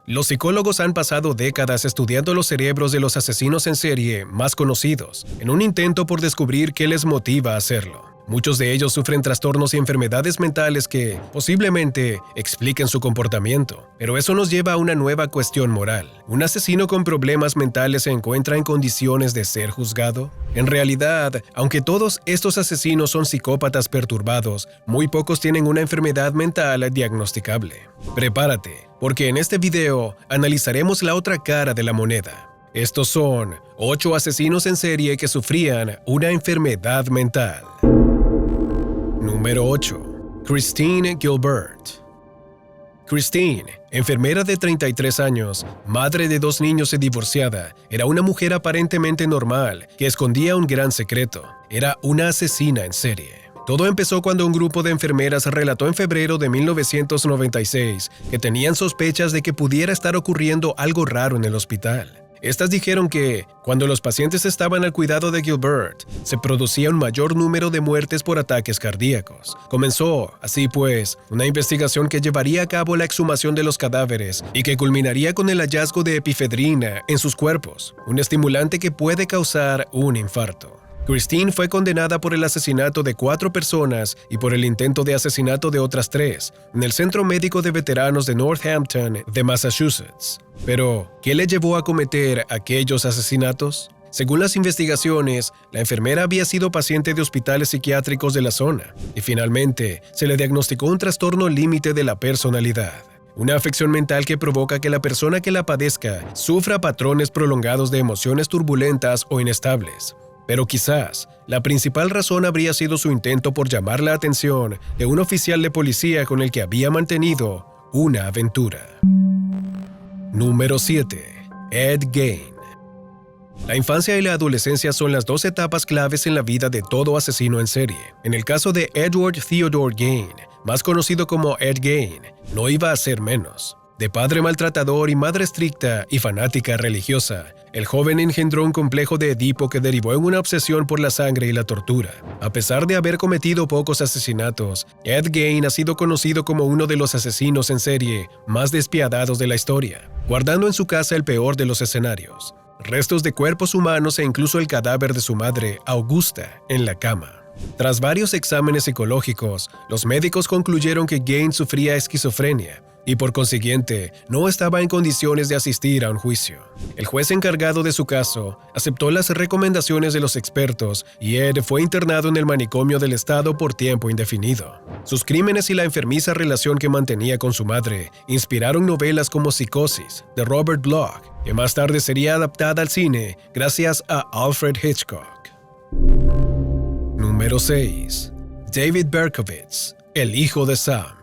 Los psicólogos han pasado décadas estudiando los cerebros de los asesinos en serie más conocidos, en un intento por descubrir qué les motiva a hacerlo. Muchos de ellos sufren trastornos y enfermedades mentales que, posiblemente, expliquen su comportamiento. Pero eso nos lleva a una nueva cuestión moral. ¿Un asesino con problemas mentales se encuentra en condiciones de ser juzgado? En realidad, aunque todos estos asesinos son psicópatas perturbados, muy pocos tienen una enfermedad mental diagnosticable. Prepárate, porque en este video analizaremos la otra cara de la moneda. Estos son 8 asesinos en serie que sufrían una enfermedad mental. Número 8. Christine Gilbert. Christine, enfermera de 33 años, madre de 2 niños y divorciada, era una mujer aparentemente normal que escondía un gran secreto. Era una asesina en serie. Todo empezó cuando un grupo de enfermeras relató en febrero de 1996 que tenían sospechas de que pudiera estar ocurriendo algo raro en el hospital. Estas dijeron que, cuando los pacientes estaban al cuidado de Gilbert, se producía un mayor número de muertes por ataques cardíacos. Comenzó, así pues, una investigación que llevaría a cabo la exhumación de los cadáveres y que culminaría con el hallazgo de epifedrina en sus cuerpos, un estimulante que puede causar un infarto. Christine fue condenada por el asesinato de 4 personas y por el intento de asesinato de otras 3 en el Centro Médico de Veteranos de Northampton, de Massachusetts. Pero, ¿qué le llevó a cometer aquellos asesinatos? Según las investigaciones, la enfermera había sido paciente de hospitales psiquiátricos de la zona y finalmente se le diagnosticó un trastorno límite de la personalidad. Una afección mental que provoca que la persona que la padezca sufra patrones prolongados de emociones turbulentas o inestables. Pero quizás, la principal razón habría sido su intento por llamar la atención de un oficial de policía con el que había mantenido una aventura. Número 7. Ed Gein. La infancia y la adolescencia son las 2 etapas claves en la vida de todo asesino en serie. En el caso de Edward Theodore Gein, más conocido como Ed Gein, no iba a ser menos. De padre maltratador y madre estricta y fanática religiosa, el joven engendró un complejo de Edipo que derivó en una obsesión por la sangre y la tortura. A pesar de haber cometido pocos asesinatos, Ed Gein ha sido conocido como uno de los asesinos en serie más despiadados de la historia, guardando en su casa el peor de los escenarios: restos de cuerpos humanos e incluso el cadáver de su madre, Augusta, en la cama. Tras varios exámenes psicológicos, los médicos concluyeron que Gein sufría esquizofrenia y por consiguiente no estaba en condiciones de asistir a un juicio. El juez encargado de su caso aceptó las recomendaciones de los expertos y Ed fue internado en el manicomio del estado por tiempo indefinido. Sus crímenes y la enfermiza relación que mantenía con su madre inspiraron novelas como Psicosis, de Robert Bloch, que más tarde sería adaptada al cine gracias a Alfred Hitchcock. Número 6. David Berkowitz, el hijo de Sam.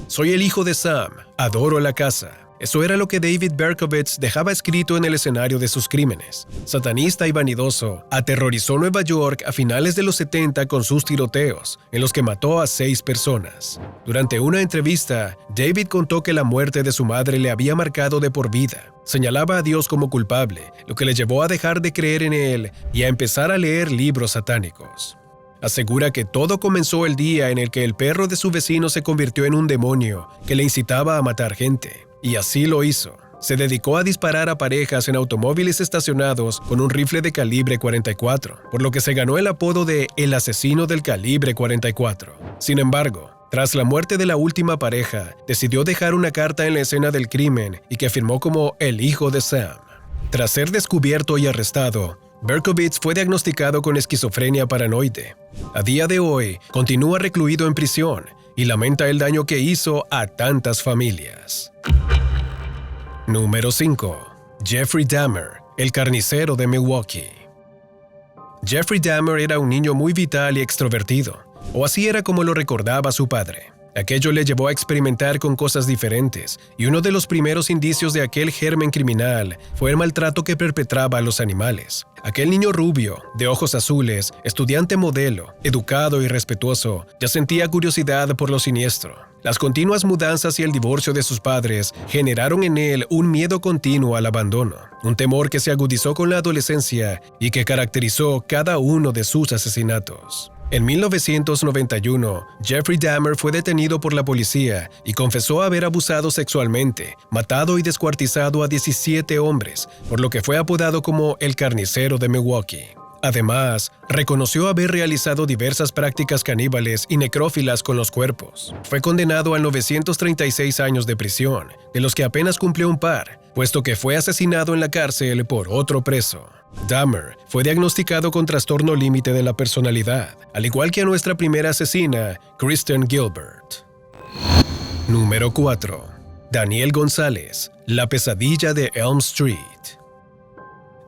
Soy el hijo de Sam, adoro la casa. Eso era lo que David Berkowitz dejaba escrito en el escenario de sus crímenes. Satanista y vanidoso, aterrorizó Nueva York a finales de los 70 con sus tiroteos, en los que mató a 6 personas. Durante una entrevista, David contó que la muerte de su madre le había marcado de por vida. Señalaba a Dios como culpable, lo que le llevó a dejar de creer en él y a empezar a leer libros satánicos. Asegura que todo comenzó el día en el que el perro de su vecino se convirtió en un demonio que le incitaba a matar gente. Y así lo hizo. Se dedicó a disparar a parejas en automóviles estacionados con un rifle de calibre 44, por lo que se ganó el apodo de El asesino del calibre 44. Sin embargo, tras la muerte de la última pareja, decidió dejar una carta en la escena del crimen y que firmó como el hijo de Sam. Tras ser descubierto y arrestado, Berkowitz fue diagnosticado con esquizofrenia paranoide. A día de hoy, continúa recluido en prisión y lamenta el daño que hizo a tantas familias. Número 5. Jeffrey Dahmer, el carnicero de Milwaukee. Jeffrey Dahmer era un niño muy vital y extrovertido, o así era como lo recordaba su padre. Aquello le llevó a experimentar con cosas diferentes, y uno de los primeros indicios de aquel germen criminal fue el maltrato que perpetraba a los animales. Aquel niño rubio, de ojos azules, estudiante modelo, educado y respetuoso, ya sentía curiosidad por lo siniestro. Las continuas mudanzas y el divorcio de sus padres generaron en él un miedo continuo al abandono, un temor que se agudizó con la adolescencia y que caracterizó cada uno de sus asesinatos. En 1991, Jeffrey Dahmer fue detenido por la policía y confesó haber abusado sexualmente, matado y descuartizado a 17 hombres, por lo que fue apodado como el carnicero de Milwaukee. Además, reconoció haber realizado diversas prácticas caníbales y necrófilas con los cuerpos. Fue condenado a 936 años de prisión, de los que apenas cumplió un par, puesto que fue asesinado en la cárcel por otro preso. Dahmer fue diagnosticado con trastorno límite de la personalidad, al igual que a nuestra primera asesina, Kristen Gilbert. Número 4. Daniel González, la pesadilla de Elm Street.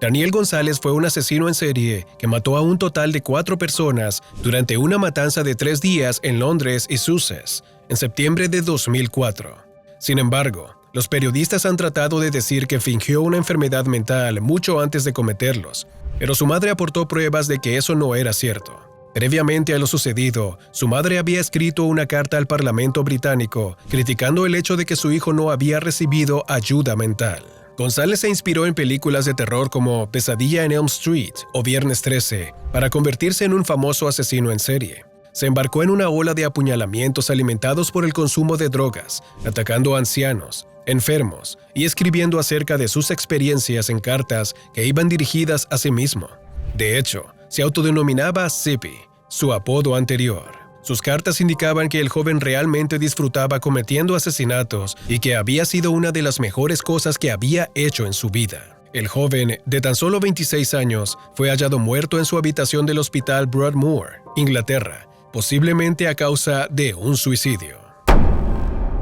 Daniel González fue un asesino en serie que mató a un total de 4 personas durante una matanza de 3 días en Londres y Sussex, en septiembre de 2004. Sin embargo, los periodistas han tratado de decir que fingió una enfermedad mental mucho antes de cometerlos, pero su madre aportó pruebas de que eso no era cierto. Previamente a lo sucedido, su madre había escrito una carta al Parlamento británico criticando el hecho de que su hijo no había recibido ayuda mental. González se inspiró en películas de terror como Pesadilla en Elm Street o Viernes 13 para convertirse en un famoso asesino en serie. Se embarcó en una ola de apuñalamientos alimentados por el consumo de drogas, atacando a ancianos, enfermos y escribiendo acerca de sus experiencias en cartas que iban dirigidas a sí mismo. De hecho, se autodenominaba Zippy, su apodo anterior. Sus cartas indicaban que el joven realmente disfrutaba cometiendo asesinatos y que había sido una de las mejores cosas que había hecho en su vida. El joven, de tan solo 26 años, fue hallado muerto en su habitación del hospital Broadmoor, Inglaterra, posiblemente a causa de un suicidio.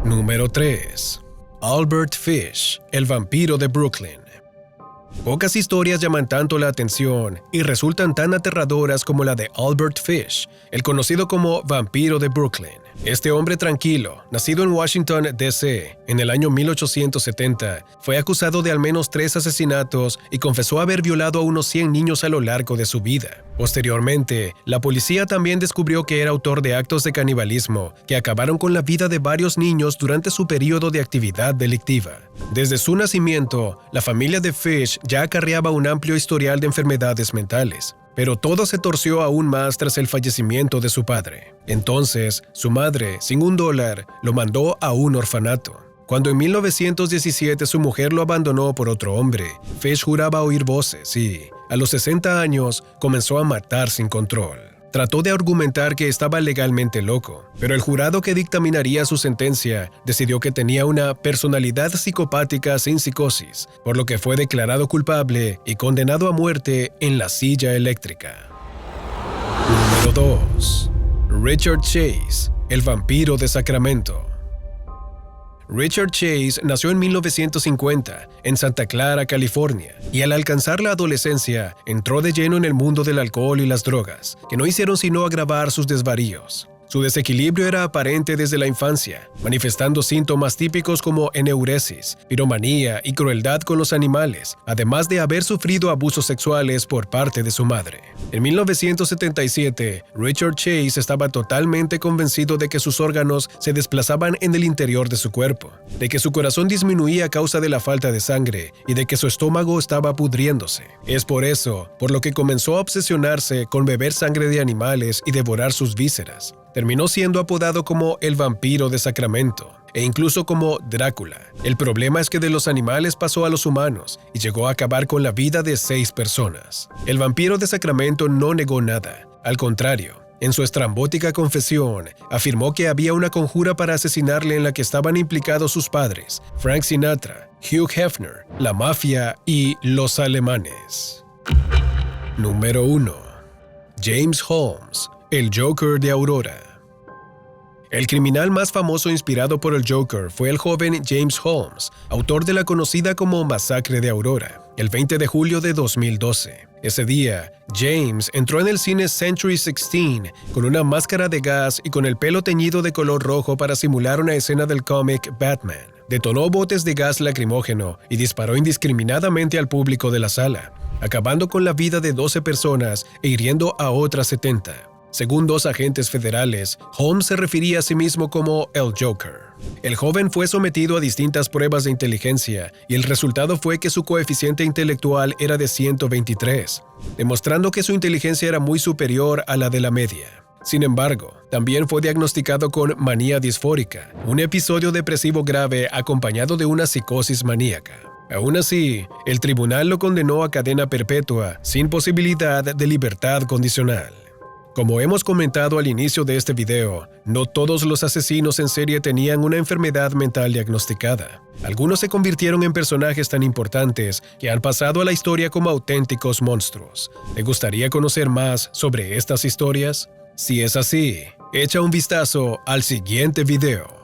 Número 3. Albert Fish, el vampiro de Brooklyn. Pocas historias llaman tanto la atención y resultan tan aterradoras como la de Albert Fish, el conocido como vampiro de Brooklyn. Este hombre tranquilo, nacido en Washington, D.C., en el año 1870, fue acusado de al menos 3 asesinatos y confesó haber violado a unos 100 niños a lo largo de su vida. Posteriormente, la policía también descubrió que era autor de actos de canibalismo que acabaron con la vida de varios niños durante su periodo de actividad delictiva. Desde su nacimiento, la familia de Fish ya acarreaba un amplio historial de enfermedades mentales. Pero todo se torció aún más tras el fallecimiento de su padre. Entonces, su madre, sin $1, lo mandó a un orfanato. Cuando en 1917 su mujer lo abandonó por otro hombre, Fish juraba oír voces y, a los 60 años, comenzó a matar sin control. Trató de argumentar que estaba legalmente loco, pero el jurado que dictaminaría su sentencia decidió que tenía una personalidad psicopática sin psicosis, por lo que fue declarado culpable y condenado a muerte en la silla eléctrica. Número 2. Richard Chase, el vampiro de Sacramento. Richard Chase nació en 1950 en Santa Clara, California, y al alcanzar la adolescencia entró de lleno en el mundo del alcohol y las drogas, que no hicieron sino agravar sus desvaríos. Su desequilibrio era aparente desde la infancia, manifestando síntomas típicos como eneuresis, piromanía y crueldad con los animales, además de haber sufrido abusos sexuales por parte de su madre. En 1977, Richard Chase estaba totalmente convencido de que sus órganos se desplazaban en el interior de su cuerpo, de que su corazón disminuía a causa de la falta de sangre y de que su estómago estaba pudriéndose. Es por eso, por lo que comenzó a obsesionarse con beber sangre de animales y devorar sus vísceras. Terminó siendo apodado como el vampiro de Sacramento e incluso como Drácula. El problema es que de los animales pasó a los humanos y llegó a acabar con la vida de 6 personas. El vampiro de Sacramento no negó nada. Al contrario, en su estrambótica confesión, afirmó que había una conjura para asesinarle en la que estaban implicados sus padres, Frank Sinatra, Hugh Hefner, la mafia y los alemanes. Número 1. James Holmes, el Joker de Aurora. El criminal más famoso inspirado por el Joker fue el joven James Holmes, autor de la conocida como Masacre de Aurora, el 20 de julio de 2012. Ese día, James entró en el cine Century 16 con una máscara de gas y con el pelo teñido de color rojo para simular una escena del cómic Batman. Detonó botes de gas lacrimógeno y disparó indiscriminadamente al público de la sala, acabando con la vida de 12 personas e hiriendo a otras 70. Según 2 agentes federales, Holmes se refería a sí mismo como el Joker. El joven fue sometido a distintas pruebas de inteligencia y el resultado fue que su coeficiente intelectual era de 123, demostrando que su inteligencia era muy superior a la de la media. Sin embargo, también fue diagnosticado con manía disfórica, un episodio depresivo grave acompañado de una psicosis maníaca. Aún así, el tribunal lo condenó a cadena perpetua sin posibilidad de libertad condicional. Como hemos comentado al inicio de este video, no todos los asesinos en serie tenían una enfermedad mental diagnosticada. Algunos se convirtieron en personajes tan importantes que han pasado a la historia como auténticos monstruos. ¿Te gustaría conocer más sobre estas historias? Si es así, echa un vistazo al siguiente video.